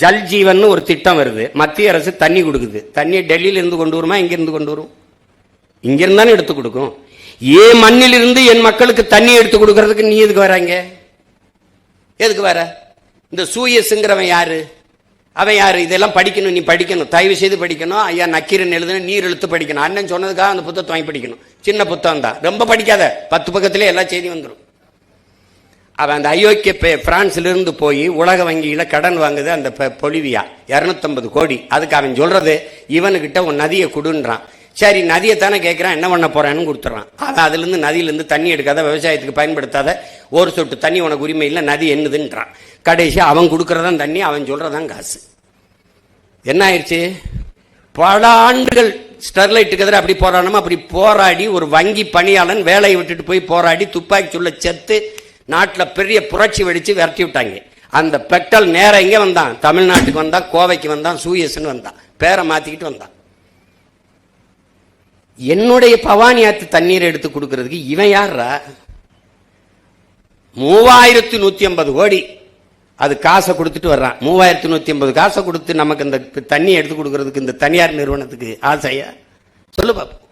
ஜல் ஜீவன் ஒரு திட்டம் வருது, மத்திய அரசு தண்ணி கொடுக்குது. தண்ணியை டெல்லியில இருந்து கொண்டு வருமா, இங்க இருந்து கொண்டு வரும்? இங்க இருந்தானே எடுத்து கொடுக்கும். ஏன் மண்ணிலிருந்து என் மக்களுக்கு தண்ணி எடுத்து கொடுக்கறதுக்கு நீ எதுக்கு வராங்க? எதுக்கு வர? இந்த சூயஸ்ங்கிறவன் யாரு? அவன் யாரு? இதெல்லாம் படிக்கணும், நீ படிக்கணும், தயவு செய்து படிக்கணும். ஐயா நக்கீரன் எழுதுன நீர் எழுத்து படிக்கணும். அண்ணன் சொன்னதுக்காக அந்த புத்தகத்தை வாங்கி படிக்கணும். சின்ன புத்தகம் தான், ரொம்ப படிக்காத, 10 பக்கத்திலே எல்லா செய்தி வந்துடும். அவன் அந்த அயோக்கிய பிரான்ஸ்ல இருந்து போய் உலக வங்கியில கடன் வாங்குது அந்த பொலிவியா 250 கோடி. அதுக்கு அவன் சொல்றது, இவனுக்கிட்ட உன் நதியை கொடுன்றான். சரி, நதியை தானே கேட்கிறான், என்ன பண்ண போறான்னு கொடுத்துறான். அவன் அதுல இருந்து நதியிலிருந்து தண்ணி எடுக்காத, விவசாயத்துக்கு பயன்படுத்தாத, ஒரு சொட்டு தண்ணி உனக்கு உரிமை இல்லை, நதி என்னதுன்றான். கடைசி அவன் கொடுக்கறதான் தண்ணி, அவன் சொல்றதான் காசு. என்ன ஆயிடுச்சு? பல ஆண்டுகள் ஸ்டெர்லைட்டுக்கு எதிராக அப்படி போராடணும், அப்படி போராடி ஒரு வங்கி பணியாளன் வேலையை விட்டுட்டு போய் போராடி துப்பாக்கி சொல்ல செத்து நாட்டில் பெரிய புரட்சி வெடிச்சு விரட்டி விட்டாங்க. அந்த பெட்ரோல் நேரம் எங்கே வந்தான்? தமிழ்நாட்டுக்கு வந்தான், கோவைக்கு வந்தான், சூயஸ்ன்னு வந்தான், பேரை மாத்திக்கிட்டு வந்தான். என்னுடைய பவானி ஆத்து தண்ணீரை எடுத்து கொடுக்கறதுக்கு இவன் யாரா? 3150 கோடி அது காசை கொடுத்துட்டு வர்றான். 3150 காசை கொடுத்து நமக்கு இந்த தண்ணி எடுத்து கொடுக்கறதுக்கு இந்த தனியார் நிறுவனத்துக்கு ஆசையா? சொல்லு பாப்போம்.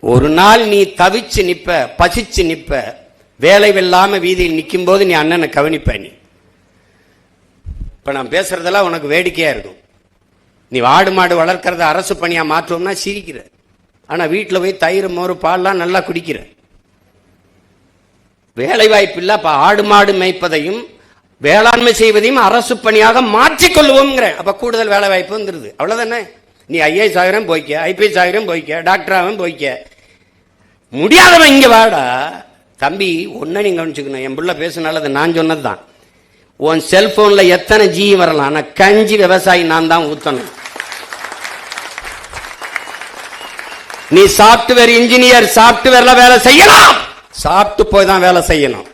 ஒரு நாள் நீ தவிச்சு நிப்ப, பசிச்சு நிப்ப, வேலை வெல்லாம வீதியில் நிற்கும் போது நீ அண்ணனை கவனிப்ப. நீ இப்ப நான் பேசுறதெல்லாம் உனக்கு வேடிக்கையா இருக்கும். நீ ஆடு மாடு வளர்க்கறத அரசு பணியா மாற்றோம்னா சிரிக்கிற. ஆனா வீட்டுல போய் தயிர் மோறு பால்லாம் நல்லா குடிக்கிற. வேலை வாய்ப்பு இல்ல. அப்ப ஆடு மாடு மேய்ப்பதையும் வேளாண்மை செய்வதையும் அரசு பணியாக மாற்றிக்கொள்வோம்ங்கிற. அப்ப கூடுதல் வேலை வாய்ப்பு வந்துருது. அவ்வளவுதானே? நீ IAS ஆகிரம் போய்க்க, IPS ஆகிரம் போய்க்க, டாக்டர் ஆகும் போய்க்க. முடியாதவன் இங்க வாடா தம்பி. ஒன்ன நீங்க கவனிச்சுக்கணும். என் பிள்ளை பேசுனால அதை நான் சொன்னதுதான். உன் செல்போன்ல எத்தனை ஜி வரலாம், ஆனா கஞ்சி விவசாயி நான் தான் ஊத்தணும். நீ சாப்ட்வேர் இன்ஜினியர், சாப்ட்வேர்ல வேலை செய்யலாம், சாப்பிட்டு போய் தான் வேலை செய்யணும்.